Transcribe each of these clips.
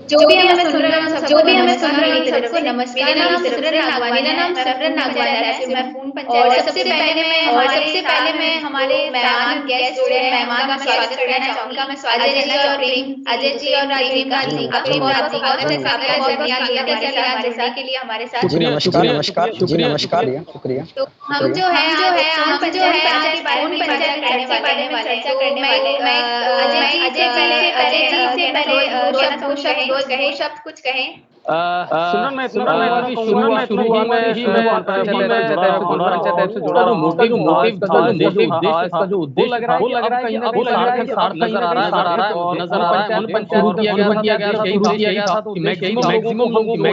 जो भी हमें सुन रहे हैं सबको नमस्कार मेरी तरफ से। मेरा नाम सिमरन नागवानी है, मैं फ़ोन पंचायत है, मैं फ़ोन पंचायत है। सबसे पहले मैं हमारे मेहमान गेस्ट जुड़े हैं, उनका मैं स्वागत करना चाहूँगी। अजय जी और प्रेमिका जी, आपका बहुत-बहुत स्वागत है हमारे साथ जुड़ने के लिए हमारे साथ। जी नमस्कार, नमस्कार। जी नमस्कार, शुक्रिया। तो हम जो है आज फ़ोन पंचायत के बारे में चर्चा करने वाले हैं। तो मैं अजय जी से पहले दो शब्द कुछ कहें। सिमरन मैं इतना कहूँगा कि शुरुआत में ही मैं फ़ोन पंचायत ऐप से जुड़ा रहा हूँ और इसका जो मोटिव था, इसका जो उद्देश्य था, इसका जो उद्देश्य था, वो लग रहा है कि अब सार्थक नज़र आ रहा है और पंचायत शुरू किया गया था, शुरू किया गया था तो मैक्सिमम लोगों को जोड़े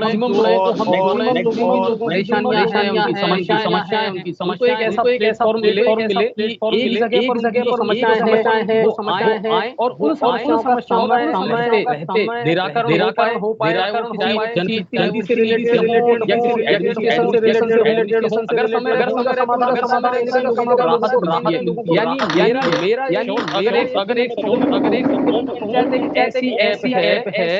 तो हम मैक्सिमम लोगों की परेशानियाँ हैं, उनकी समस्याएँ हैं, उनको एक ऐसा प्लेटफ़ॉर्म मिले कि एक जगह पर समस्याएँ हैं, वो आएँ और उन समस्याओं का सामने रहते निराकरण हो पाए, चाहे वो किसी जनप्रतिनिधि से रिलेटेड हो या किसी एडमिनिस्ट्रेशन से रिलेटेड हो, अगर समय रहता है उनका समाधान देने का लोगों को राहत मिलती है। यानी मेरा अगर एक पंचायत एक ऐसी ऐप है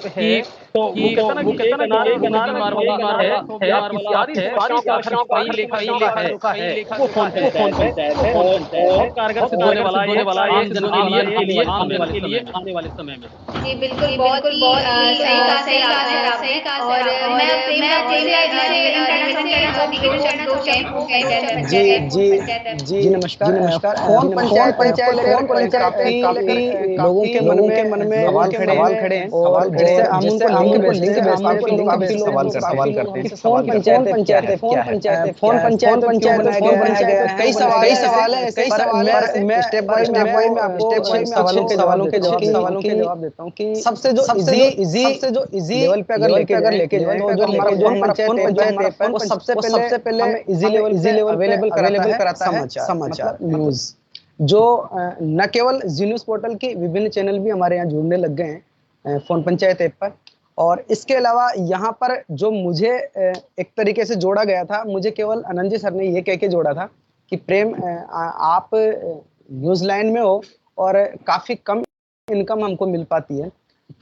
कि तो वो कहता ना कि एक अनार मार वाला है, आप सारी समस्याओं का अगर समस्याओं का है वो फ़ोन पंचायत है और कारगर सिद्ध होने वाला है आम जन के लिए आने वाले समय में। जी, बिल्कुल, बहुत ही सही कहा सर आपने और मैं प्रेमिका जी से निवेदन करना चाहूँगी दो शब्द जी नमस्कार। फ़ोन पंचायत को लेकर काफ़ी लोगों के मन में सवाल खड़े हैं और जैसे हम उनको लिंक भेजते हैं तो काफ़ी लोग सवाल करते हैं कि फ़ोन पंचायत ऐप क्या है? फ़ोन पंचायत क्यों बनाया गया है? कई सवाल है, पर मैं स्टेप बाय स्टेप में आपको सवालों के जवाब देता हूँ कि सबसे जो इजी लेवल पे अगर लेके जाएं तो जो हमारा फ़ोन पंचायत है वो सबसे पहले हमें इजी लेवल अवेलेबल कराता है समाचार न्यूज़ जो न केवल जी न्यूज़ पोर्टल के विभिन्न चैनल भी हमारे यहाँ जुड़ने लग गए हैं फ़ोन पंचायत ऐप पर। और इसके अलावा यहाँ पर जो मुझे एक तरीके से जोड़ा गया था, मुझे केवल आनंद जी सर ने ये कह के जोड़ा था कि प्रेम आप न्यूज़ लाइन में हो और काफ़ी कम इनकम हमको मिल पाती है,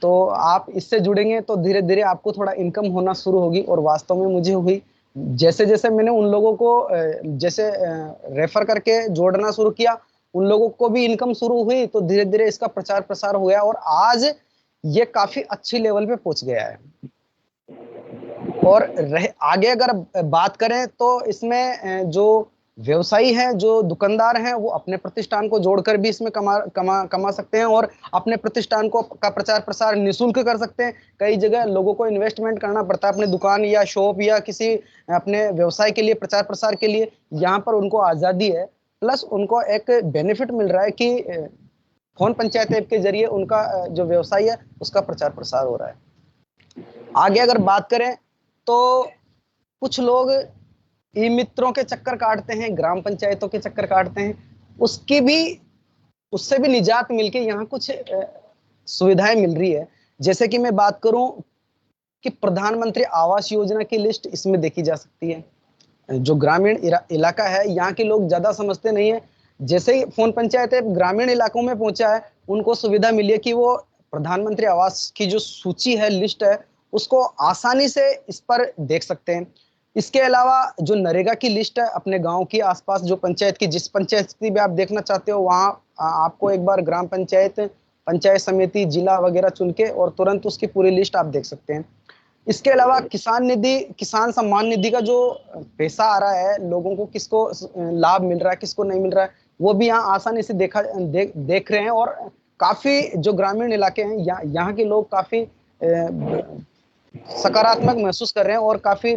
तो आप इससे जुड़ेंगे तो धीरे-धीरे आपको थोड़ा इनकम होना शुरू होगी और वास्तव में मुझे हुई। जैसे-जैसे मैंने उन लोगों को रेफ़र करके जोड़ना शुरू किया, उन लोगों को भी इनकम शुरू हुई, तो धीरे-धीरे इसका प्रचार-प्रसार हो गया और आज ये काफ़ी अच्छी लेवल पे पहुँच गया है। और आगे अगर बात करें तो इसमें जो व्यवसायी हैं, जो दुकानदार हैं, वो अपने प्रतिष्ठान को जोड़कर भी इसमें कमा सकते हैं और अपने प्रतिष्ठान का प्रचार-प्रसार निःशुल्क कर सकते हैं। कई जगह लोगों को इन्वेस्टमेंट करना पड़ता है अपनी दुकान या शॉप या किसी अपने व्यवसाय के लिए, प्रचार-प्रसार के लिए। यहाँ पर उनको आज़ादी है, प्लस उनको एक बेनिफिट मिल रहा है कि फ़ोन पंचायत ऐप के ज़रिए उनका जो व्यवसाय है, उसका प्रचार-प्रसार हो रहा है। आगे अगर बात करें तो कुछ लोग ई-मित्रों के चक्कर काटते हैं, ग्राम पंचायतों के चक्कर काटते हैं, उससे भी निजात मिलके यहाँ कुछ सुविधाएँ मिल रही है। जैसे कि मैं बात करूँ कि प्रधानमंत्री आवास योजना की लिस्ट इसमें देखी जा सकती है। जो ग्रामीण इलाका है, यहाँ के लोग ज़्यादा समझते नहीं हैं। जैसे ही फ़ोन पंचायत ऐप ग्रामीण इलाकों में पहुँचा है, उनको सुविधा मिली है कि वो प्रधानमंत्री आवास की जो सूची है, लिस्ट है, उसको आसानी से इस पर देख सकते हैं। इसके अलावा जो नरेगा की लिस्ट है, अपने गाँव के आस-पास जो पंचायत की जिस पंचायत की भी आप देखना चाहते हो, वहाँ आपको एक बार ग्राम पंचायत, पंचायत समिति, जिला वगैरह चुन के और तुरंत उसकी पूरी लिस्ट आप देख सकते हैं। इसके अलावा किसान सम्मान निधि का जो पैसा आ रहा है, लोगों को किसको लाभ मिल रहा है, किसको नहीं मिल रहा है, वो भी यहाँ आसानी से देख रहे हैं और काफ़ी जो ग्रामीण इलाके हैं, यहाँ के लोग काफ़ी सकारात्मक महसूस कर रहे हैं और काफ़ी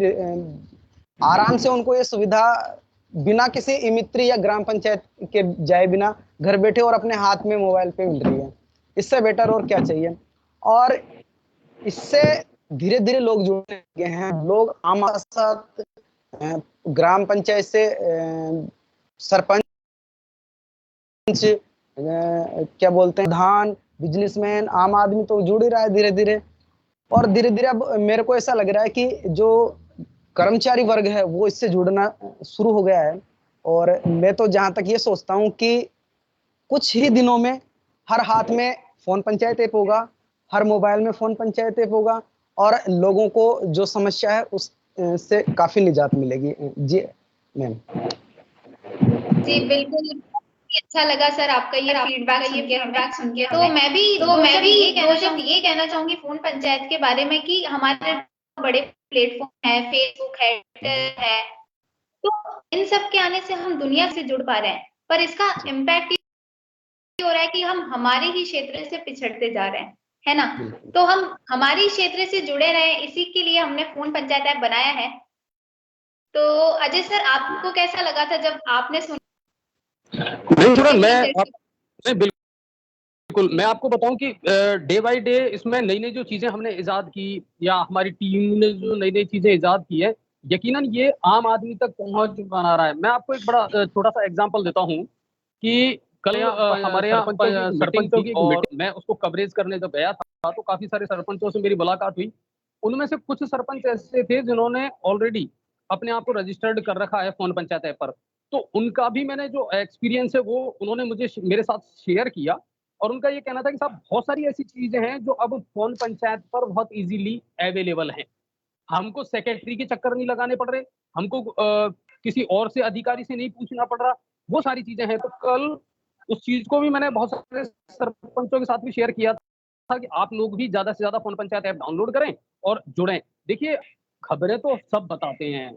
आराम से उनको ये सुविधा बिना किसी ई-मित्र या ग्राम पंचायत के जाए बिना घर बैठे और अपने हाथ में मोबाइल पे मिल रही है। इससे बेटर और क्या चाहिए? और इससे धीरे-धीरे लोग जुड़ने लगे हैं। लोग आम साथ ग्राम पंचायत से सरपंच क्या बोलते हैं प्रधान, बिजनेसमैन, आम आदमी तो जुड़ ही रहा है धीरे-धीरे और धीरे-धीरे अब मेरे को ऐसा लग रहा है कि जो कर्मचारी वर्ग है वो इससे जुड़ना शुरू हो गया है और मैं तो जहाँ तक ये सोचता हूँ कि कुछ ही दिनों में हर हाथ में फोन पंचायत ऐप होगा, हर मोबाइल में फोन पंचायत ऐप होगा और लोगों को जो समस्या है उस से काफी निजात मिलेगी। जी मैम। जी बिल्कुल, अच्छा लगा सर आपका ये फीडबैक सुन के तो हमें। तो मैं भी दो शब्द ये कहना चाहूंगी फोन पंचायत के बारे में कि हमारे बड़े प्लेटफॉर्म है, फेसबुक है, ट्विटर है, तो इन सब के आने से हम दुनिया से जुड़ पा रहे हैं, पर इसका इम्पैक्ट ये हो रहा है कि हम हमारे ही क्षेत्र से पिछड़ते जा रहे हैं, है ना? तो हम हमारे क्षेत्र से जुड़े रहे, इसी के लिए हमने फोन पंचायत ऐप बनाया है। तो अजय सर, आपको कैसा लगा था जब आपने सुना? नहीं सुरन, मैं बिल्कुल मैं आपको बताऊं कि डे बाय डे इसमें नई नई जो चीजें हमने इजाद की या हमारी टीम ने जो नई नई चीजें इजाद की है, यकीनन ये आम आदमी तक पहुंच बना रहा है। मैं आपको एक बड़ा छोटा सा एग्जांपल देता हूं कि कल हमारे यहाँ सरपंचों की और मैं उसको कवरेज करने जब गया था तो काफी सारे सरपंचों से मेरी मुलाकात हुई। उनमें से कुछ सरपंच ऐसे थे जिन्होंने ऑलरेडी अपने आप को रजिस्टर्ड कर रखा है फोन पंचायत ऐप पर। तो उनका भी मैंने जो एक्सपीरियंस है वो उन्होंने मुझे मेरे साथ शेयर किया और उनका ये कहना था कि साहब बहुत सारी ऐसी चीजें हैं जो अब फोन पंचायत पर बहुत इजीली अवेलेबल हैं। हमको सेक्रेटरी के चक्कर नहीं लगाने पड़ रहे, हमको किसी और से अधिकारी से नहीं पूछना पड़ रहा, वो सारी चीजें हैं। तो कल उस चीज को भी मैंने बहुत सारे सरपंचों के साथ भी शेयर किया था कि आप लोग भी ज्यादा से ज्यादा फोन पंचायत ऐप डाउनलोड करें और जुड़ें। देखिए, खबरें तो सब बताते हैं,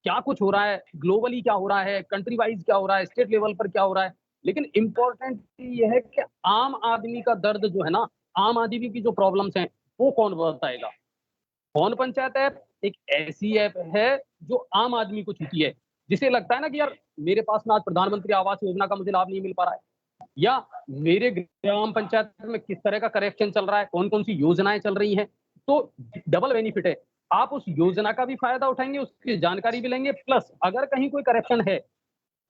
क्या कुछ हो रहा है, ग्लोबली क्या हो रहा है, कंट्री वाइज क्या हो रहा है, स्टेट लेवल पर क्या हो रहा है, लेकिन इंपॉर्टेंट ये है कि आम आदमी का दर्द जो है ना, आम आदमी की जो प्रॉब्लम्स हैं, वो कौन बताएगा। फोन पंचायत ऐप एक ऐसी ऐप है जो आम आदमी को छूती है, जिसे लगता है ना कि यार मेरे पास ना आज प्रधानमंत्री आवास योजना का मुझे लाभ नहीं मिल पा रहा है, या मेरे ग्राम पंचायत में किस तरह का करेक्शन चल रहा है, कौन कौन सी योजनाएं चल रही हैं। तो डबल बेनिफिट है, आप उस योजना का भी फायदा उठाएंगे, उसकी जानकारी भी लेंगे, प्लस अगर कहीं कोई करेक्शन है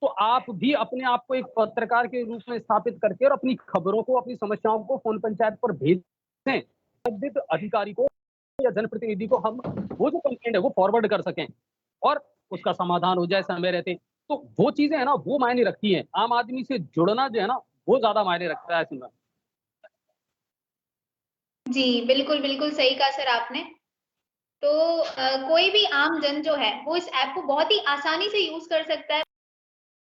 तो आप भी अपने आप को एक पत्रकार के रूप में स्थापित करके और अपनी खबरों को, अपनी समस्याओं को फोन पंचायत पर भेज दें, संबंधित अधिकारी को या जनप्रतिनिधि को हम वो जो कंप्लेंट है वो फॉरवर्ड कर सकें और उसका समाधान हो जाए समय रहते। तो वो चीजें है ना, वो मायने रखती हैं। आम आदमी से जुड़ना जो है ना, वो ज्यादा मायने रखता है सिमरन। जी बिल्कुल, बिल्कुल सही कहा सर आपने। तो कोई भी आम जन जो है वो इस ऐप को बहुत ही आसानी से यूज कर सकता है,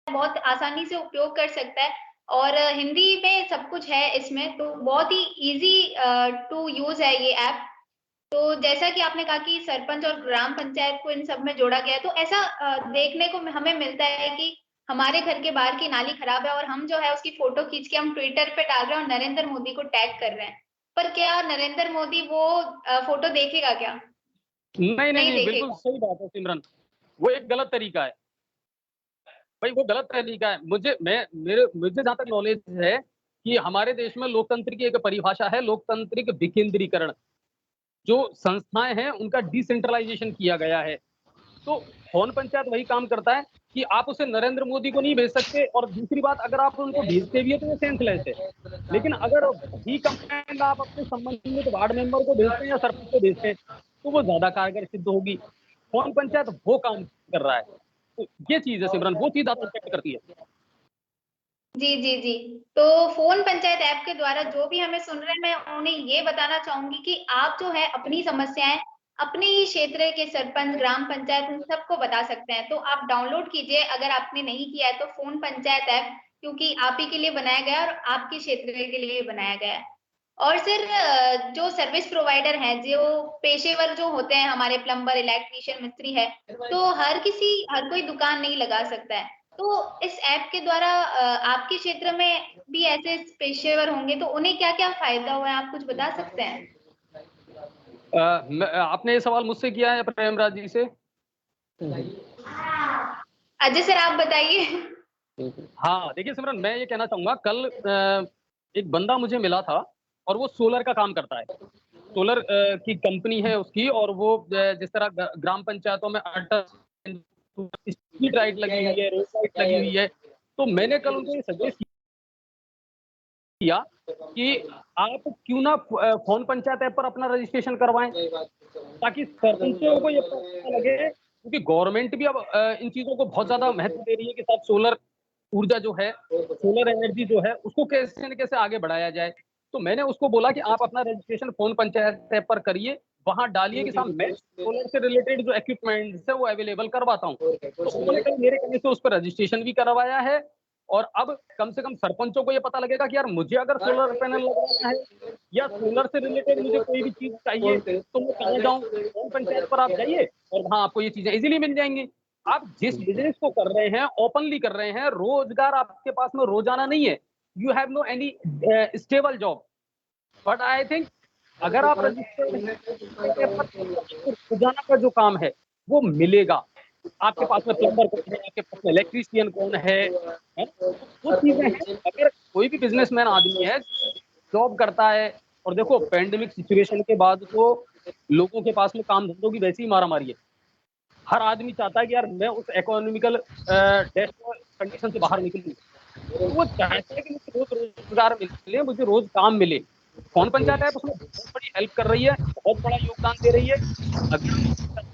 बहुत आसानी से उपयोग कर सकता है, और हिंदी में सब कुछ है इसमें, तो बहुत ही इजी टू यूज है ये ऐप। तो जैसा कि आपने कहा कि सरपंच और ग्राम पंचायत को इन सब में जोड़ा गया है, तो ऐसा देखने को हमें मिलता है कि हमारे घर के बाहर की नाली खराब है और हम जो है उसकी फोटो खींच के हम ट्विटर पे डाल रहे हैं और नरेंद्र मोदी को टैग कर रहे हैं, पर क्या नरेंद्र मोदी वो फोटो देखेगा क्या? नहीं नहीं नहीं नहीं, बिल्कुल देखेगा। सही बात है सिमरन, वो एक गलत तरीका है भाई, वो गलत तरीका है। मुझे जहां तक नॉलेज है कि हमारे देश में लोकतंत्र की एक परिभाषा है, लोकतांत्रिक विकेंद्रीकरण। जो संस्थाएं हैं उनका डिसेंट्रलाइजेशन किया गया है। तो फोन पंचायत वही काम करता है कि आप उसे नरेंद्र मोदी को नहीं भेज सकते, और दूसरी बात, अगर आप उनको भेजते भी है तो वो सेंसलेस है। लेकिन अगर वही कंप्लेंट आप अपने संबंधित वार्ड मेंबर को भेजते हैं या सरपंच को भेजते हैं तो वो ज्यादा कारगर सिद्ध होगी। फोन पंचायत वो काम कर रहा है। तो ये चीज है सिमरन, वो चीज आपको इफेक्ट करती है। जी जी जी। तो फोन पंचायत ऐप के द्वारा जो भी हमें सुन रहे हैं, मैं उन्हें ये बताना चाहूंगी कि आप जो है अपनी समस्याएं अपने ही क्षेत्र के सरपंच, ग्राम पंचायत, उन सबको बता सकते हैं। तो आप डाउनलोड कीजिए अगर आपने नहीं किया है तो फोन पंचायत ऐप, क्योंकि आप ही के लिए बनाया गया है और आपके क्षेत्र के लिए बनाया गया है। और सर जो सर्विस प्रोवाइडर हैं, जो पेशेवर जो होते हैं, हमारे प्लम्बर, इलेक्ट्रीशियन, मिस्त्री है, तो हर कोई दुकान नहीं लगा सकता है। तो इस ऐप के द्वारा आपके क्षेत्र में भी ऐसे पेशेवर होंगे, तो उन्हें क्या-क्या फायदा हुआ है, आप कुछ बता सकते हैं? आपने ये सवाल मुझसे किया है या प्रेमराज जी से? अजय सर आप बताइए। हाँ, देखिए सिमरन, मैं ये कहना चाहूंगा, कल एक बंदा मुझे मिला था और वो सोलर का काम करता है। सोलर की कंपनी है उसकी, और वो जिस तरह ग्राम पंचायतों में अटल स्ट्रीट लाइट लगी हुई है, रोड लाइट लगी हुई है, तो मैंने कल उनको ये सजेस्ट किया कि आप क्यों ना फोन पंचायत ऐप पर अपना रजिस्ट्रेशन करवाएं, ताकि सरपंचों को ये पता लगे, क्योंकि गवर्नमेंट भी अब इन चीजों को बहुत ज्यादा महत्व दे रही है कि साहब सोलर ऊर्जा जो है, सोलर एनर्जी जो है, उसको कैसे न कैसे आगे बढ़ाया जाए। तो मैंने उसको बोला कि आप अपना रजिस्ट्रेशन फोन पंचायत ऐप पर करिए, वहां डालिए कि साहब मैं सोलर से रिलेटेड जो इक्विपमेंट्स है वो अवेलेबल करवाता हूँ। तो उन्होंने कल मेरे कहने से उस पर रजिस्ट्रेशन भी करवाया है, और अब कम से कम सरपंचों को ये पता लगेगा कि यार मुझे अगर सोलर पैनल लगवाना है या सोलर से रिलेटेड मुझे कोई भी चीज चाहिए तो मैं कहाँ जाऊँ? फोन पंचायत पर आप जाइए और वहां आपको ये चीजें इजीली मिल जाएंगी। आप जिस बिजनेस को कर रहे हैं, ओपनली कर रहे हैं, रोजगार आपके पास में रोजाना नहीं है, you have no any stable job, but I think अगर आप रजिस्टर्ड रोजाना का जो काम है वो मिलेगा। आपके पास में प्लम्बर कौन है, आपके पास में इलेक्ट्रीशियन कौन है? तो वो चीजें हैं। अगर कोई भी बिजनेसमैन आदमी है, जॉब करता है, और देखो पैंडेमिक सिचुएशन के बाद तो लोगों के पास में काम धंधों की वैसी ही मारामारी है। हर आदमी चाहता है कि यार मैं उस इकोनॉमिकल कंडीशन से बाहर निकलूं, तो वो चाहते हैं कि मुझे रोज रोजगार मिले, मुझे रोज काम मिले। कौन पंचायत है उसमें बहुत बड़ी हेल्प कर रही है, बहुत बड़ा योगदान दे रही है। अगर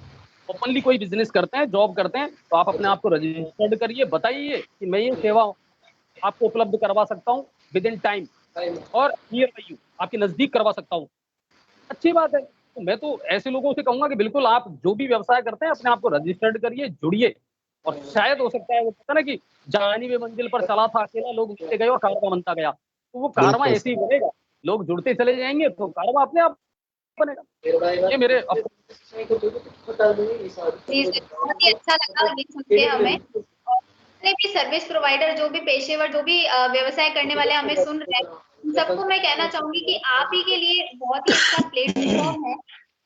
ओपनली कोई बिजनेस करते हैं, जॉब करते हैं, तो आप अपने आप को रजिस्टर्ड करिए, बताइए कि मैं ये सेवा आपको उपलब्ध करवा सकता हूँ विद इन टाइम, और नियर बाई यू, आपके नजदीक करवा सकता हूँ। अच्छी बात है। तो मैं तो ऐसे लोगों से कहूंगा कि बिल्कुल आप जो भी व्यवसाय करते हैं अपने आप को रजिस्टर्ड करिए, जुड़िए, और शायद हो सकता है वो कहता है ना कि जानी वे मंजिल पर चला था अकेला, लोग मिलते गए और कारवां बनता गया। तो वो कारवां बिल्कुल ऐसे ही बनेगा, लोग जुड़ते चले जाएंगे तो कारवां अपने आप बनेगा। ये मेरे जी सर, बहुत ही अच्छा लगा ये सुन के हमें। और जितने भी सर्विस प्रोवाइडर, जो भी पेशेवर, जो भी व्यवसाय करने वाले हमें सुन रहे हैं, उन सबको मैं कहना चाहूंगी कि आप ही के लिए बहुत ही अच्छा प्लेटफॉर्म है।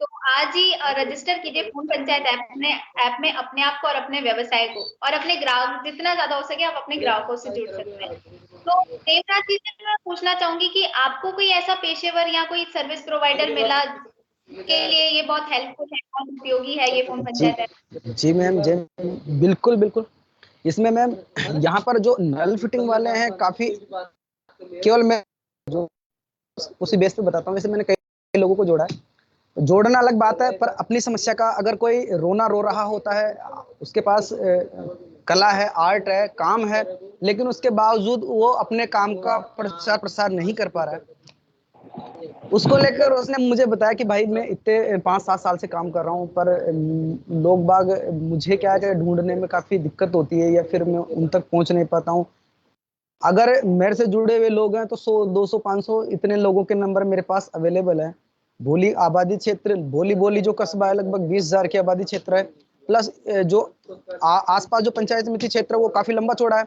तो आज ही रजिस्टर कीजिए फोन पंचायत ऐप में अपने आप को और अपने व्यवसाय को, और अपने ग्राहक, जितना ज्यादा हो सके आप अपने ग्राहकों से जुड़ सकते हैं। तो देवराज जी से मैं पूछना चाहूंगी कि आपको कोई ऐसा पेशेवर या कोई सर्विस प्रोवाइडर मिला के लिए ये बहुत हेल्पफुल है, बहुत उपयोगी है ये फोन जी पंचायत ऐप? जी मैम, जी बिल्कुल बिल्कुल। इसमें मैम यहाँ पर जो नल फिटिंग वाले हैं काफी, केवल मैं जो उसी बेस पे बताता हूँ। वैसे मैंने कई लोगों को जोड़ा है, जोड़ना अलग बात है, पर अपनी समस्या का अगर कोई रोना रो रहा होता है, उसके पास कला है, आर्ट है, काम है, लेकिन उसके बावजूद वो अपने काम का प्रचार प्रसार नहीं कर पा रहा है, उसको लेकर उसने मुझे बताया कि भाई मैं इतने 5-7 साल से काम कर रहा हूँ, पर लोग बाग मुझे क्या क्या ढूंढने में काफी दिक्कत होती है, या फिर मैं उन तक पहुंच नहीं पाता हूँ। अगर मेरे से जुड़े हुए लोग हैं तो 100, 200, 500 इतने लोगों के नंबर मेरे पास अवेलेबल है। भोली आबादी क्षेत्र, भोली बोली जो कस्बा है, लगभग 20,000 की आबादी क्षेत्र है, प्लस जो आसपास जो पंचायत समिति क्षेत्र है वो काफी लंबा चौड़ा है।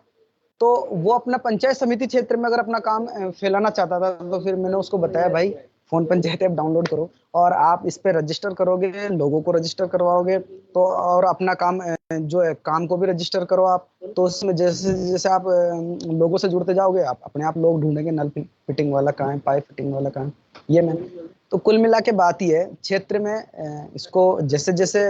तो वो अपना पंचायत समिति क्षेत्र में अगर अपना काम फैलाना चाहता था, तो फिर मैंने उसको बताया भाई फोन पंचायत ऐप डाउनलोड करो, और आप इस पे रजिस्टर करोगे, लोगों को रजिस्टर करवाओगे, तो और अपना काम जो है काम को भी रजिस्टर करो आप, तो उसमें जैसे जैसे आप लोगों से जुड़ते जाओगे, आप अपने आप लोग ढूंढेंगे, नल फिटिंग वाला कहाँ है, पाइप फिटिंग वाला कहाँ है। ये मैं तो कुल मिला के बात ही है, क्षेत्र में इसको जैसे जैसे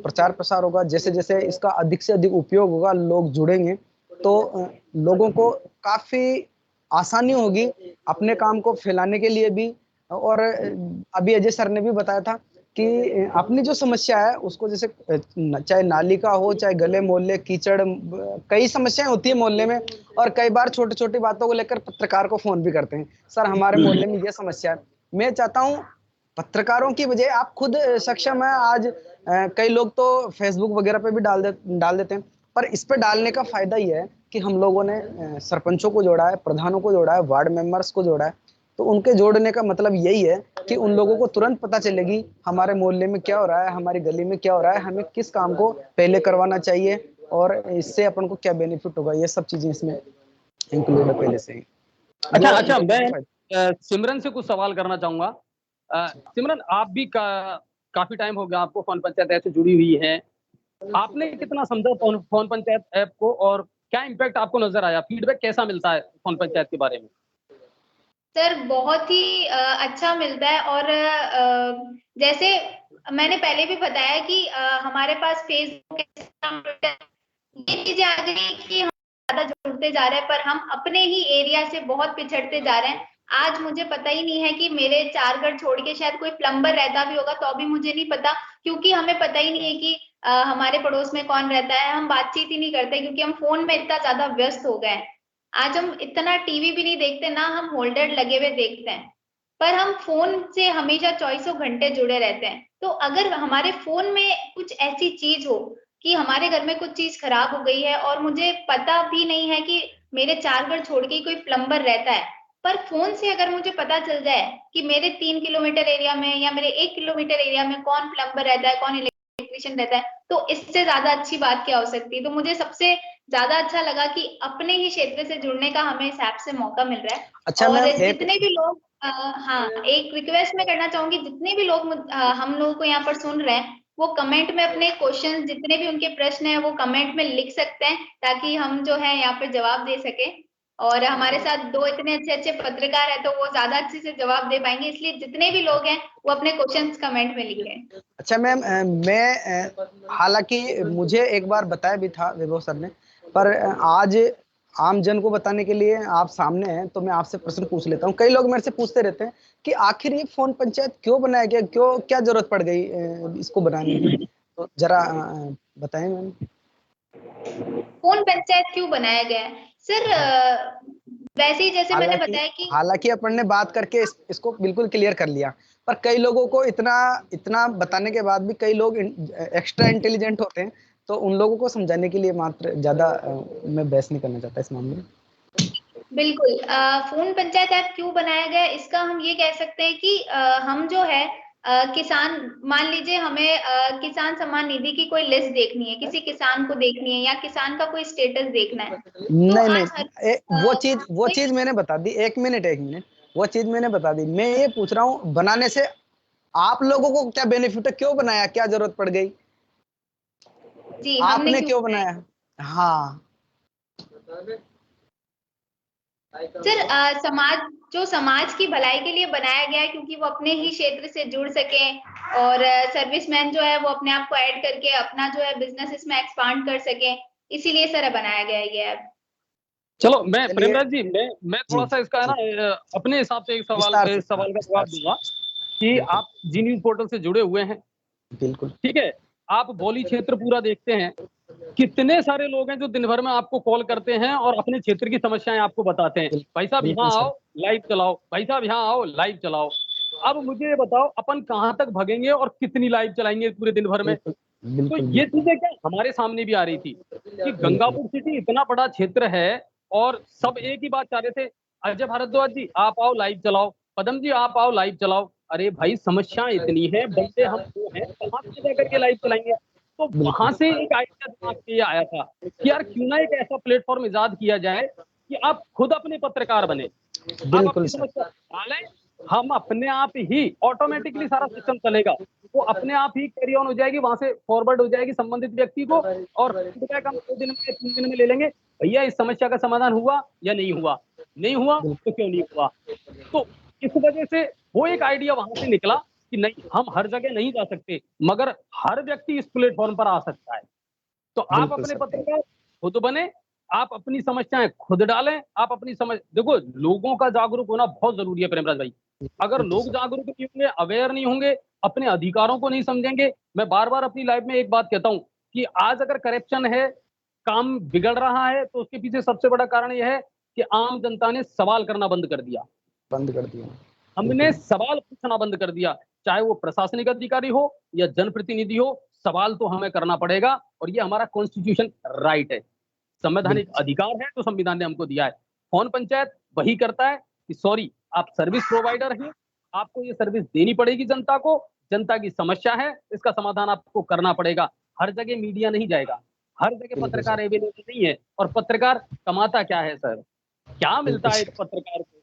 प्रचार प्रसार होगा, जैसे जैसे इसका अधिक से अधिक उपयोग होगा, लोग जुड़ेंगे, तो लोगों को काफी आसानी होगी अपने काम को फैलाने के लिए भी। और अभी अजय सर ने भी बताया था कि अपनी जो समस्या है उसको, जैसे चाहे नाली का हो, चाहे गले मोहल्ले कीचड़, कई समस्याएं होती है मोहल्ले में, और कई बार छोटी छोटी बातों को लेकर पत्रकार को फोन भी करते हैं, सर हमारे मोहल्ले में ये समस्या है। मैं चाहता हूँ पत्रकारों की बजाय आप खुद सक्षम है आज, कई लोग तो फेसबुक वगैरह पे भी डाल देते हैं, पर इस पे डालने का फायदा ये है कि हम लोगों ने सरपंचों को जोड़ा है, प्रधानों को जोड़ा है, वार्ड मेंबर्स को जोड़ा है। तो उनके जोड़ने का मतलब यही है कि उन लोगों को तुरंत पता चलेगी हमारे मोहल्ले में क्या हो रहा है, हमारी गली में क्या हो रहा है, हमें किस काम को पहले करवाना चाहिए, और इससे अपन को क्या बेनिफिट होगा। ये सब चीजें इसमें इंक्लूड है पहले से ही। अच्छा जो अच्छा, मैं सिमरन से कुछ सवाल करना चाहूंगा। सिमरन, आप भी काफी टाइम हो गया आपको फोन पंचायत ऐप से जुड़ी हुई है, आपने कितना समझा फोन पंचायत ऐप को, और क्या इम्पैक्ट आपको नजर आया, फीडबैक कैसा मिलता है फोन पंचायत के बारे में? सर बहुत ही अच्छा मिलता है। और जैसे मैंने पहले भी बताया कि हमारे पास फेसबुक, ये चीजें आ गई कि हम ज्यादा जुड़ते जा रहे हैं, पर हम अपने ही एरिया से बहुत पिछड़ते जा रहे हैं। आज मुझे पता ही नहीं है कि मेरे 4 घर छोड़ के शायद कोई प्लम्बर रहता भी होगा तो भी मुझे नहीं पता, क्योंकि हमें पता ही नहीं है कि हमारे पड़ोस में कौन रहता है, हम बातचीत ही नहीं करते क्योंकि हम फोन में इतना ज्यादा व्यस्त हो गए हैं। आज हम इतना टीवी भी नहीं देखते ना, हम होल्डर लगे हुए देखते हैं, पर हम फोन से हमेशा चौबीसों घंटे जुड़े रहते हैं। तो अगर हमारे फोन में कुछ ऐसी चीज हो कि हमारे घर में कुछ चीज खराब हो गई है और मुझे पता भी नहीं है कि मेरे 4 घर छोड़ के ही कोई प्लम्बर रहता है, पर फोन से अगर मुझे पता चल जाए कि मेरे 3 किलोमीटर एरिया में या मेरे 1 किलोमीटर एरिया में कौन प्लम्बर रहता है, कौन इलेक्ट्रिशियन रहता है, तो इससे ज्यादा अच्छी बात क्या हो सकती है। तो मुझे सबसे ज्यादा अच्छा लगा कि अपने ही क्षेत्र से जुड़ने का हमें इस ऐप से मौका मिल रहा है। अच्छा और मैम, एक जितने भी लोग हाँ, एक रिक्वेस्ट मैं करना चाहूंगी, जितने भी लोग हम लोगों को यहाँ पर सुन रहे हैं, वो कमेंट में अपने क्वेश्चन, जितने भी उनके प्रश्न हैं, वो कमेंट में लिख सकते हैं, ताकि हम जो है यहाँ पर जवाब दे सके। और हमारे साथ दो इतने अच्छे अच्छे पत्रकार हैं, तो वो ज्यादा अच्छे से जवाब दे पाएंगे, इसलिए जितने भी लोग हैं वो अपने क्वेश्चंस कमेंट में लिखें। अच्छा मैम, हालांकि मुझे एक बार बताया भी था विभव सर ने, पर आज आम जन को बताने के लिए आप सामने हैं, तो मैं आपसे प्रश्न पूछ लेता हूँ। कई लोग मेरे से पूछते रहते हैं कि आखिर ये फोन पंचायत क्यों बनाया गया, क्यों, क्या जरूरत पड़ गई इसको बनाने की, तो जरा बताएं मैम। फोन पंचायत क्यों बनाया गया है सर? वैसे ही जैसे मैंने हालांकि बताया कि हालांकि अपन ने बात करके इसको बिल्कुल क्लियर कर लिया, पर कई लोगों को इतना इतना बताने के बाद भी कई लोग एक्स्ट्रा इंटेलिजेंट होते हैं, तो उन लोगों को समझाने के लिए मात्र ज्यादा मैं बहस नहीं करना चाहता इस मामले में। बिल्कुल, फोन पंचायत ऐप क्यों बनाया गया, इसका हम ये कह सकते हैं कि हम जो है किसान, मान लीजिए हमें किसान सम्मान निधि की कोई लिस्ट देखनी है, किसी किसान को देखनी है, या किसान का कोई स्टेटस देखना है, तो नहीं नहीं, आज हर वो कोई चीज मैंने बता दी। एक मिनट, वो चीज मैंने बता दी। मैं ये पूछ रहा हूँ, बनाने से आप लोगों को क्या बेनिफिट है, क्यों बनाया, क्या जरूरत पड़ गई, जी, हमने आपने क्यों क्यों बनाया बनाया? हाँ। सर? समाज, जो समाज की भलाई के लिए बनाया गया है, क्योंकि वो अपने ही क्षेत्र से जुड़ सके, और सर्विसमैन जो है वो अपने आप को ऐड करके अपना जो है बिजनेस इसमें एक्सपांड कर सके, इसीलिए सर बनाया गया है ये ऐप। चलो, मैं चलिए। प्रेमराज जी, मैं जी थोड़ा सा इसका है जी, ना अपने हिसाब से एक सवाल विस्तार से, इस हाँ, सवाल का विस्तार जवाब से, दूंगा कि बिल्कुल आप जी न्यूज पोर्टल से जुड़े हुए हैं, बिल्कुल ठीक है। आप बौली क्षेत्र पूरा देखते हैं, कितने सारे लोग हैं जो दिन भर में आपको कॉल करते हैं और अपने क्षेत्र की समस्याएं आपको बताते हैं। भाई साहब बिल्कुल यहाँ सर। आओ, लाइव चलाओ, भाई साहब यहाँ आओ, लाइव चलाओ। अब मुझे ये बताओ, अपन कहाँ तक भगेंगे और कितनी लाइव चलाएंगे पूरे दिन भर में? बिल्कुल तो बिल्कुल ये बिल्कुल चीजें क्या हमारे सामने भी आ रही थी कि बिल्कुल गंगापुर सिटी इतना बड़ा क्षेत्र है, और सब एक ही बात चाह रहे थे, अजय भारद्वाज जी आप आओ लाइव चलाओ, पदम जी आप आओ लाइव चलाओ। अरे भाई, समस्या इतनी है, बंदे हम दो हैं, कहाँ से जाकर के लाइव चलाएंगे? तो वहां बिल्कुल से एक आइडिया दिमाग में ये आया था कि यार क्यों ना एक ऐसा प्लेटफॉर्म इजाद किया जाए कि आप खुद अपने पत्रकार बने, आप बिल्कुल अपनी सर। समस्या डालें, हम अपने आप ही ऑटोमेटिकली सारा सिस्टम चलेगा, वो अपने आप ही कैरी ऑन हो जाएगी, वहां से फॉरवर्ड हो जाएगी संबंधित व्यक्ति को, और फीडबैक हम 2 दिन में 3 दिन में ले लेंगे, भैया इस समस्या का समाधान हुआ या नहीं हुआ, नहीं हुआ तो क्यों नहीं हुआ। तो इस वजह से वो एक आइडिया वहां से निकला कि नहीं, हम हर जगह नहीं जा सकते, मगर हर व्यक्ति इस प्लेटफॉर्म पर आ सकता है। तो आप बिल्कुल अपने सर। पत्रकार खुद बने, आप अपनी समस्याएं खुद डालें, आप अपनी समझ देखो, लोगों का जागरूक होना बहुत जरूरी है प्रेमराज भाई। अगर बिल्कुल लोग सर। जागरूक नहीं होंगे, अवेयर नहीं होंगे, अपने अधिकारों को नहीं समझेंगे, मैं बार बार अपनी लाइफ में एक बात कहता हूं कि आज अगर करप्शन है, काम बिगड़ रहा है, तो उसके पीछे सबसे बड़ा कारण यह है कि आम जनता ने सवाल करना बंद कर दिया, बंद कर दिया। हमने बिल्कुल सवाल पूछना बंद कर दिया, चाहे वो प्रशासनिक अधिकारी हो या जनप्रतिनिधि हो, सवाल तो हमें करना पड़ेगा, और ये हमारा कॉन्स्टिट्यूशन राइट है, संवैधानिक बिल्कुल अधिकार है जो संविधान ने हमको दिया है। फोन पंचायत वही करता है कि सॉरी, आप सर्विस प्रोवाइडर हैं, आपको ये सर्विस देनी पड़ेगी जनता को, जनता की समस्या है, इसका समाधान आपको करना पड़ेगा। हर जगह मीडिया नहीं जाएगा, हर जगह बिल्कुल सर। पत्रकार अवेलेबल नहीं है, और पत्रकार कमाता क्या है सर, क्या मिलता बिल्कुल है एक सर। पत्रकार को?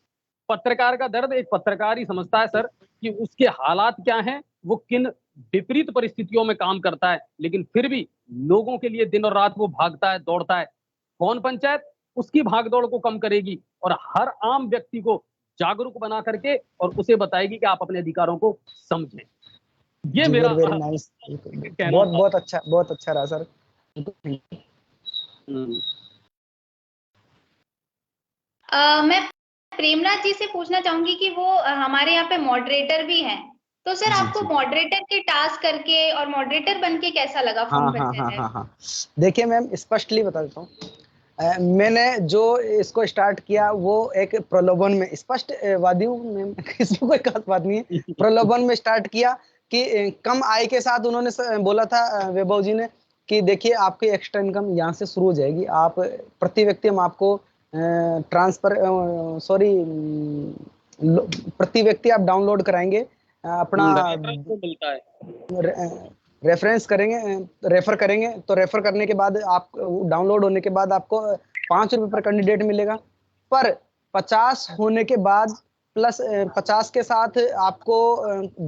पत्रकार का दर्द एक पत्रकार ही समझता है सर, कि उसके हालात क्या हैं, वो किन विपरीत परिस्थितियों में काम करता है, लेकिन फिर भी लोगों के लिए दिन और रात वो भागता है, दौड़ता है। कौन पंचायत उसकी भागदौड़ को कम करेगी और हर आम व्यक्ति को जागरूक बना करके और उसे बताएगी कि आप अपने अधिकारों को समझें। ये जी, मेरा वेरी वेरी नाइस। कहना बहुत था। बहुत अच्छा रहा सर। हम्म। मैं प्रेमनाथ जी से पूछना चाहूंगी कि वो हमारे यहाँ पे मॉडरेटर भी हैं, तो सर आपको मॉडरेटर के टास्क करके और मॉडरेटर बन के कैसा लगा फोन पंचायत ऐप? हाँ। देखिए मैम, स्पष्टली बता देता हूँ। मैंने जो इसको स्टार्ट किया वो एक प्रलोभन में, स्पष्ट वादी हूँ मैम, इसमें कोई खास बात नहीं है। प्रलोभन में स्टार्ट किया कि कम आय के साथ उन्होंने बोला था वैभव जी ने कि देखिए आपकी एक्स्ट्रा इनकम यहाँ से शुरू हो जाएगी, आप प्रति व्यक्ति हम आपको ट्रांसफर प्रति व्यक्ति आप डाउनलोड कराएंगे अपना मिलता है, रेफरेंस करेंगे, रेफर करेंगे, तो रेफर करने के बाद आप डाउनलोड होने के बाद आपको 5 रुपए पर कैंडिडेट मिलेगा। पर 50 होने के बाद प्लस 50 के साथ आपको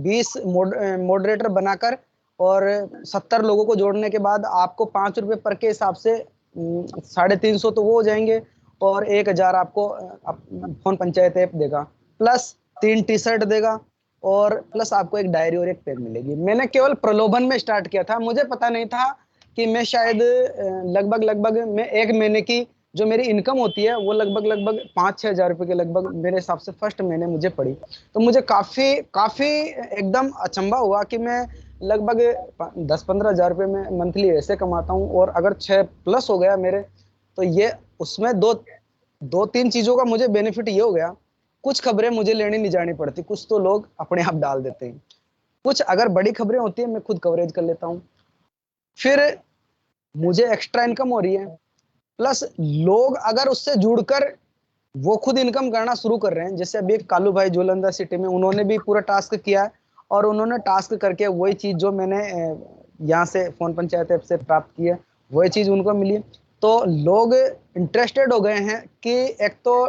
20 मॉडरेटर बनाकर और 70 लोगों को जोड़ने के बाद आपको 5 रुपए पर के हिसाब से 350 तो वो हो जाएंगे और 1000 आपको फोन पंचायत ऐप देगा, प्लस 3 टी शर्ट देगा और प्लस आपको एक डायरी और एक पेन मिलेगी। मैंने केवल प्रलोभन में स्टार्ट किया था, मुझे पता नहीं था कि मैं शायद लगभग मैं एक महीने की जो मेरी इनकम होती है वो लगभग 5-6 हजार रुपए के लगभग मेरे हिसाब से फर्स्ट महीने मुझे पड़ी। तो मुझे काफी एकदम अचंभा हुआ कि मैं लगभग 10-15 हजार रुपए में मंथली ऐसे कमाता हूँ और अगर 6 प्लस हो गया मेरे, तो ये उसमें दो तीन चीजों का मुझे बेनिफिट ये हो गया। कुछ खबरें मुझे लेने नहीं जानी पड़ती, कुछ तो लोग अपने आप डाल देते हैं, कुछ अगर बड़ी खबरें होती है मैं खुद कवरेज कर लेता हूँ, फिर मुझे एक्स्ट्रा इनकम हो रही है, प्लस लोग अगर उससे जुड़कर वो खुद इनकम करना शुरू कर रहे हैं। जैसे अभी एक कालू भाई जोलंदा सिटी में, उन्होंने भी पूरा टास्क किया है और उन्होंने टास्क करके वही चीज जो मैंने यहाँ से फोन पंचायत ऐप से प्राप्त की है वही चीज उनको मिली। तो लोग इंटरेस्टेड हो गए हैं कि एक तो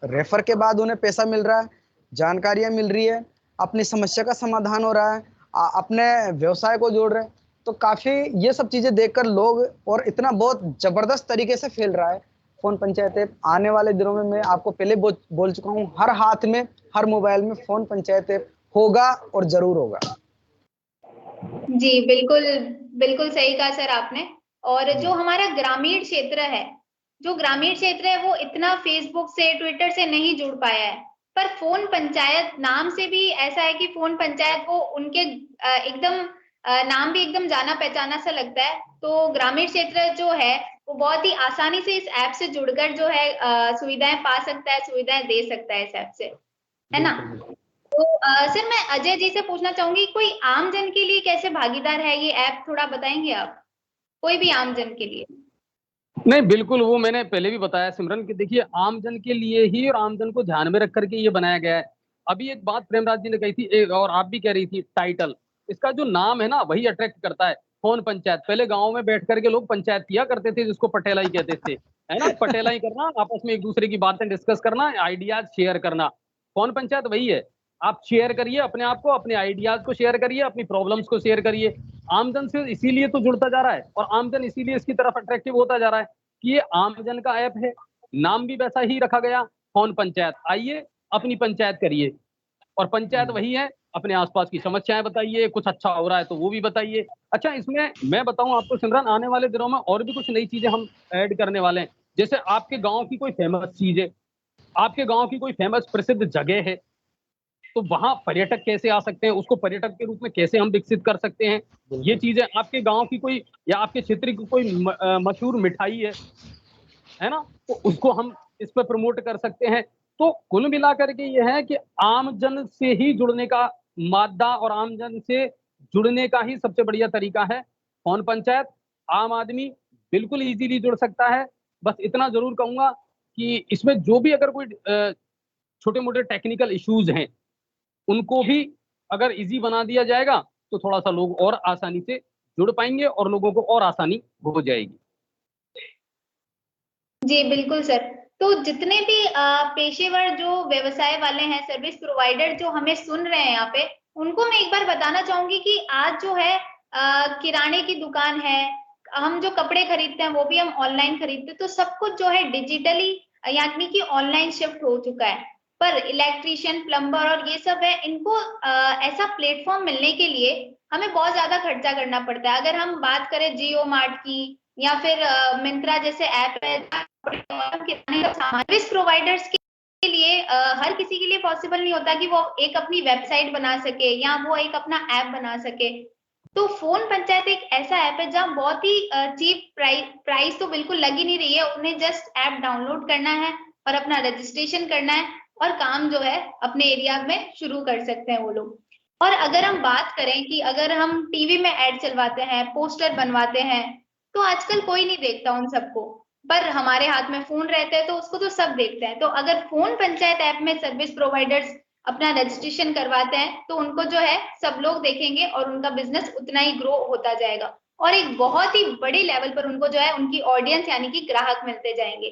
रेफर के बाद उन्हें पैसा मिल रहा है, जानकारियां मिल रही है, अपनी समस्या का समाधान हो रहा है, अपने व्यवसाय को जोड़ रहे हैं। तो काफी ये सब चीजें देखकर लोग, और इतना बहुत जबरदस्त तरीके से फैल रहा है फोन पंचायत ऐप। आने वाले दिनों में मैं आपको पहले बोल चुका हूँ, हर हाथ में हर मोबाइल में फोन पंचायत ऐप होगा और जरूर होगा। जी बिल्कुल, बिल्कुल सही कहा सर आपने। और जो हमारा ग्रामीण क्षेत्र है, जो ग्रामीण क्षेत्र है वो इतना फेसबुक से ट्विटर से नहीं जुड़ पाया है, पर फोन पंचायत नाम से भी ऐसा है कि फोन पंचायत वो उनके एकदम नाम भी एकदम जाना पहचाना सा लगता है। तो ग्रामीण क्षेत्र जो है वो बहुत ही आसानी से इस ऐप से जुड़कर जो है सुविधाएं पा सकता है, सुविधाएं दे सकता है इस ऐप से, है ना? तो सर मैं अजय जी से पूछना चाहूंगी, कोई आम जन के लिए कैसे भागीदार है ये ऐप, थोड़ा बताएंगे आप? कोई भी आम जन के लिए। नहीं बिल्कुल, वो मैंने पहले भी बताया सिमरन कि देखिए आमजन के लिए ही और आमजन को ध्यान में रख करके ये बनाया गया है। अभी एक बात प्रेमराज जी ने कही थी और आप भी कह रही थी, टाइटल, इसका जो नाम है ना वही अट्रैक्ट करता है। फोन पंचायत, पहले गांव में बैठ करके लोग पंचायत किया करते थे जिसको पटेलाई कहते थे, है ना, पटेलाई करना, आपस में एक दूसरे की बातें डिस्कस करना, आइडियाज शेयर करना। फोन पंचायत वही है, आप शेयर करिए अपने आप को, अपने आइडियाज को शेयर करिए, अपनी प्रॉब्लम्स को शेयर करिए। आमजन से इसीलिए तो जुड़ता जा रहा है और आमजन इसीलिए इसकी तरफ अट्रैक्टिव होता जा रहा है कि ये आमजन का ऐप है, नाम भी वैसा ही रखा गया, फोन पंचायत। आइए अपनी पंचायत करिए, और पंचायत वही है, अपने आसपास की समस्याएं बताइए, कुछ अच्छा हो रहा है तो वो भी बताइए। अच्छा, इसमें मैं बताऊं आपको सिमरन, आने वाले दिनों में और भी कुछ नई चीजें हम ऐड करने वाले हैं। जैसे आपके गांव की कोई फेमस चीज है, आपके गांव की कोई फेमस प्रसिद्ध जगह है, तो वहां पर्यटक कैसे आ सकते हैं, उसको पर्यटक के रूप में कैसे हम विकसित कर सकते हैं, ये चीजें। आपके गांव की कोई या आपके क्षेत्र की कोई मशहूर मिठाई है ना, तो उसको हम इस पर प्रमोट कर सकते हैं। तो कुल मिलाकर के ये है कि आमजन से ही जुड़ने का मादा और आमजन से जुड़ने का ही सबसे बढ़िया तरीका है फोन पंचायत। आम आदमी बिल्कुल इजीली जुड़ सकता है। बस इतना जरूर कहूंगा कि इसमें जो भी अगर कोई छोटे मोटे टेक्निकल इश्यूज हैं उनको भी अगर इजी बना दिया जाएगा तो थोड़ा सा लोग और आसानी से जुड़ पाएंगे और लोगों को और आसानी हो जाएगी। जी बिल्कुल सर। तो जितने भी पेशेवर जो व्यवसाय वाले हैं, सर्विस प्रोवाइडर जो हमें सुन रहे हैं यहाँ पे, उनको मैं एक बार बताना चाहूंगी कि आज जो है किराने की दुकान है, हम जो कपड़े खरीदते हैं वो भी हम ऑनलाइन खरीदते हैं, तो सब कुछ जो है डिजिटली यानी कि ऑनलाइन शिफ्ट हो चुका है। पर इलेक्ट्रीशियन, प्लम्बर और ये सब है, इनको ऐसा प्लेटफॉर्म मिलने के लिए हमें बहुत ज्यादा खर्चा करना पड़ता है। अगर हम बात करें जियो मार्ट की या फिर मिंत्रा जैसे ऐप है, सर्विस प्रोवाइडर्स के लिए हर किसी के लिए पॉसिबल नहीं होता कि वो एक अपनी वेबसाइट बना सके या वो एक अपना ऐप बना सके। तो फोन पंचायत एक ऐसा ऐप है जहाँ बहुत ही चीप प्राइस तो बिल्कुल लग ही नहीं रही है। उन्हें जस्ट ऐप डाउनलोड करना है और अपना रजिस्ट्रेशन करना है और काम जो है अपने एरिया में शुरू कर सकते हैं वो लोग। और अगर हम बात करें कि अगर हम टीवी में ऐड चलवाते हैं, पोस्टर बनवाते हैं, तो आजकल कोई नहीं देखता उन सबको, पर हमारे हाथ में फोन रहता है तो उसको तो सब देखते हैं। तो अगर फोन पंचायत ऐप में सर्विस प्रोवाइडर्स अपना रजिस्ट्रेशन करवाते हैं तो उनको जो है सब लोग देखेंगे और उनका बिजनेस उतना ही ग्रो होता जाएगा और एक बहुत ही बड़े लेवल पर उनको जो है उनकी ऑडियंस यानी कि ग्राहक मिलते जाएंगे।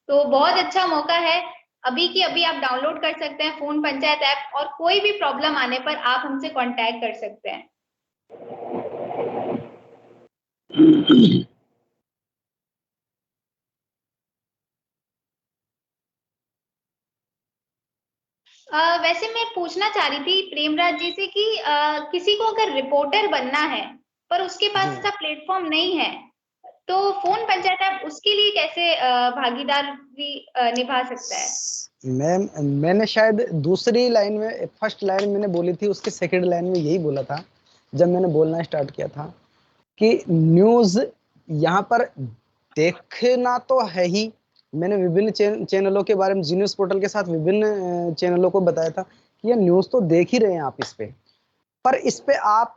तो बहुत अच्छा मौका है, अभी की अभी आप डाउनलोड कर सकते हैं फोन पंचायत ऐप और कोई भी प्रॉब्लम आने पर आप हमसे कांटेक्ट कर सकते हैं। वैसे मैं पूछना चाह रही थी प्रेमराज जी से कि किसी को अगर रिपोर्टर बनना है पर उसके पास ऐसा प्लेटफॉर्म नहीं है तो फोन पंचायत ऐप उसके लिए कैसे भागीदारी निभा सकता है? मैम, मैंने शायद दूसरी लाइन में, फर्स्ट लाइन मैंने बोली थी, उसके सेकंड लाइन में यही बोला था जब मैंने बोलना स्टार्ट किया था कि न्यूज़ यहाँ पर देखना तो है ही। मैंने विभिन्न चैनलों के बारे में, जी न्यूज़ पोर्टल के साथ विभिन्न चैनलों को बताया था कि ये न्यूज़ तो देख ही रहे हैं आप इस पे, पर इस पे आप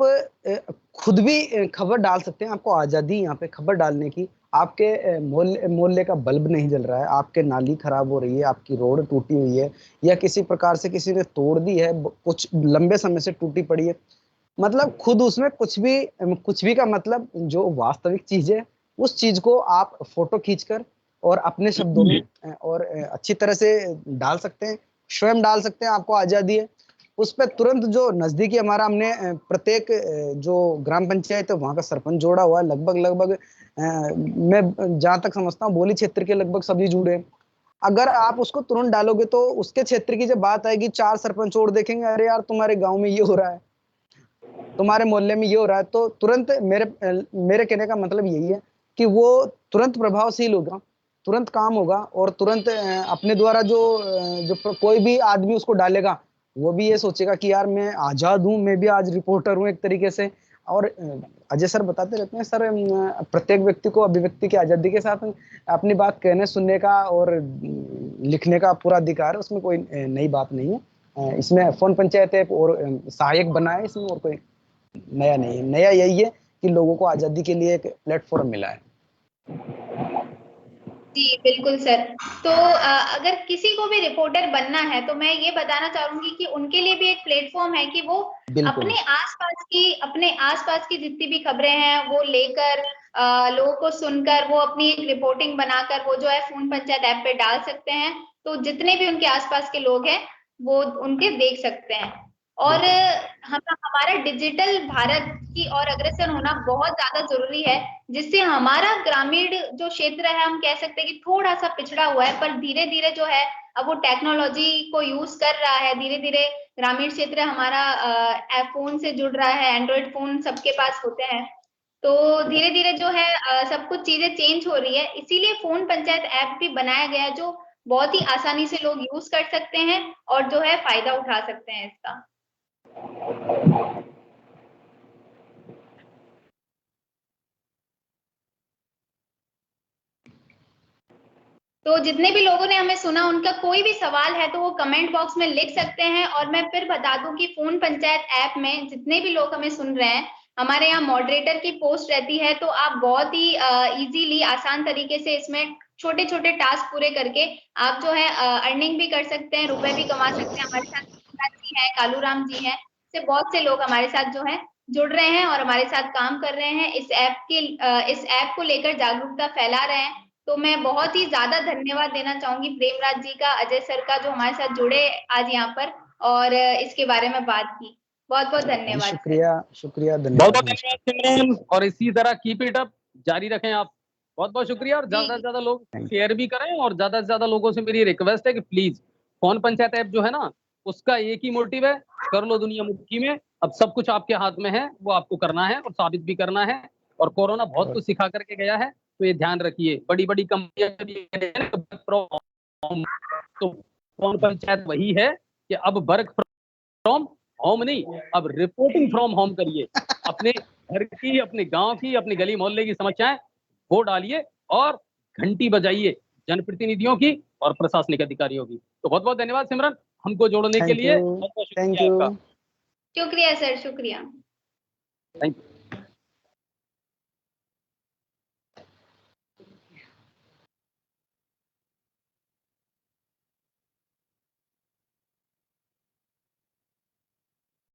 खुद भी खबर डाल सकते हैं। आपको आज़ादी है यहाँ पे खबर डालने की। आपके मोहल्ले का बल्ब नहीं जल रहा है, आपके नाली खराब हो रही है, आपकी रोड टूटी हुई है या किसी प्रकार से किसी ने तोड़ दी है, कुछ लंबे समय से टूटी पड़ी है, मतलब खुद उसमें कुछ भी का मतलब जो वास्तविक चीज है उस चीज को आप फोटो खींचकर और अपने शब्दों में और अच्छी तरह से डाल सकते हैं, स्वयं डाल सकते हैं। आपको आजादी है उस पर तुरंत। जो नजदीकी हमारा, हमने प्रत्येक जो ग्राम पंचायत है वहां का सरपंच जोड़ा हुआ है। लगभग मैं जहां तक समझता हूँ बोली क्षेत्र के लगभग सभी जुड़े हैं। अगर आप उसको तुरंत डालोगे तो उसके क्षेत्र की जब बात आएगी, 4 सरपंच और देखेंगे, अरे यार तुम्हारे गांव में ये हो रहा है, तुम्हारे मोहल्ले में ये हो रहा है, तो तुरंत मेरे कहने का मतलब यही है कि वो तुरंत प्रभावशील होगा, तुरंत काम होगा और तुरंत अपने द्वारा जो कोई भी आदमी उसको डालेगा वो भी ये सोचेगा कि यार मैं आजाद हूँ, मैं भी आज रिपोर्टर हूँ एक तरीके से। और अजय सर बताते रहते हैं सर, प्रत्येक व्यक्ति को अभिव्यक्ति की आजादी के साथ अपनी बात कहने सुनने का और लिखने का पूरा अधिकार है, उसमें कोई नई बात नहीं है। इसमें फोन पंचायत ऐप और सहायक बना है, इसमें और कोई नया नहीं है। नया यही है कि लोगों को आजादी के लिए एक प्लेटफॉर्म मिला है। जी बिल्कुल सर। तो अगर किसी को भी रिपोर्टर बनना है तो मैं ये बताना चाहूंगी कि उनके लिए भी एक प्लेटफॉर्म है कि वो बिल्कुल अपने आसपास की जितनी भी खबरें हैं वो लेकर लोगों को सुनकर वो अपनी एक रिपोर्टिंग बनाकर वो जो है फोन पंचायत ऐप पे डाल सकते हैं। तो जितने भी उनके आसपास के लोग हैं वो उनके देख सकते हैं। और हमारा डिजिटल भारत की ओर अग्रसर होना बहुत ज्यादा जरूरी है, जिससे हमारा ग्रामीण जो क्षेत्र है हम कह सकते हैं कि थोड़ा सा पिछड़ा हुआ है, पर धीरे धीरे जो है अब वो टेक्नोलॉजी को यूज कर रहा है। धीरे धीरे ग्रामीण क्षेत्र हमारा फोन से जुड़ रहा है, एंड्रॉइड फोन सबके पास होते हैं। तो धीरे धीरे जो है सब कुछ चीजें चेंज हो रही है, इसीलिए फोन पंचायत ऐप भी बनाया गया जो बहुत ही आसानी से लोग यूज कर सकते हैं और जो है फायदा उठा सकते हैं इसका। तो जितने भी लोगों ने हमें सुना उनका कोई भी सवाल है तो वो कमेंट बॉक्स में लिख सकते हैं। और मैं फिर बता दूं कि फोन पंचायत ऐप में जितने भी लोग हमें सुन रहे हैं, हमारे यहाँ मॉडरेटर की पोस्ट रहती है, तो आप बहुत ही इजीली आसान तरीके से इसमें छोटे छोटे टास्क पूरे करके आप जो है अर्निंग भी कर सकते हैं, रुपए भी कमा सकते हैं। हमारे साथ जी है, कालूराम जी हैं, से बहुत से लोग हमारे साथ जो है जुड़ रहे हैं और हमारे साथ काम कर रहे हैं, इस ऐप को लेकर जागरूकता फैला रहे हैं। तो मैं बहुत ही ज्यादा धन्यवाद देना चाहूंगी प्रेमराज जी का, अजय सर का, जो हमारे साथ जुड़े आज यहाँ पर और इसके बारे में बात की। बहुत बहुत धन्यवाद। शुक्रिया, शुक्रिया, बहुत धन्यवाद। बहुत धन्यवाद सिमरन, और इसी तरह कीप इट अप, जारी रखें आप। बहुत बहुत शुक्रिया, और ज्यादा से ज्यादा लोग शेयर भी करें, और ज्यादा से ज्यादा लोगों से मेरी रिक्वेस्ट है कि प्लीज फोन पंचायत ऐप जो है ना, उसका एक ही मोटिव है, कर लो दुनिया मुट्ठी में। अब सब कुछ आपके हाथ में है, वो आपको करना है और साबित भी करना है। और कोरोना बहुत कुछ सिखा करके गया है, तो ये ध्यान रखिए। बड़ी बड़ी कंपनियां भी तो कौन पंचायत वही है कि अब वर्क फ्रॉम होम नहीं, अब रिपोर्टिंग फ्रॉम होम करिए। अपने घर की, अपने गांव की, अपनी गली मोहल्ले की समस्याएं वो डालिए और घंटी बजाइए जनप्रतिनिधियों की और प्रशासनिक अधिकारियों की। तो बहुत बहुत धन्यवाद सिमरन, हमको जोड़ने के लिए। बहुत बहुत थैंक शुक्रिया यू। आपका। शुक्रिया सर, शुक्रिया। Thank you.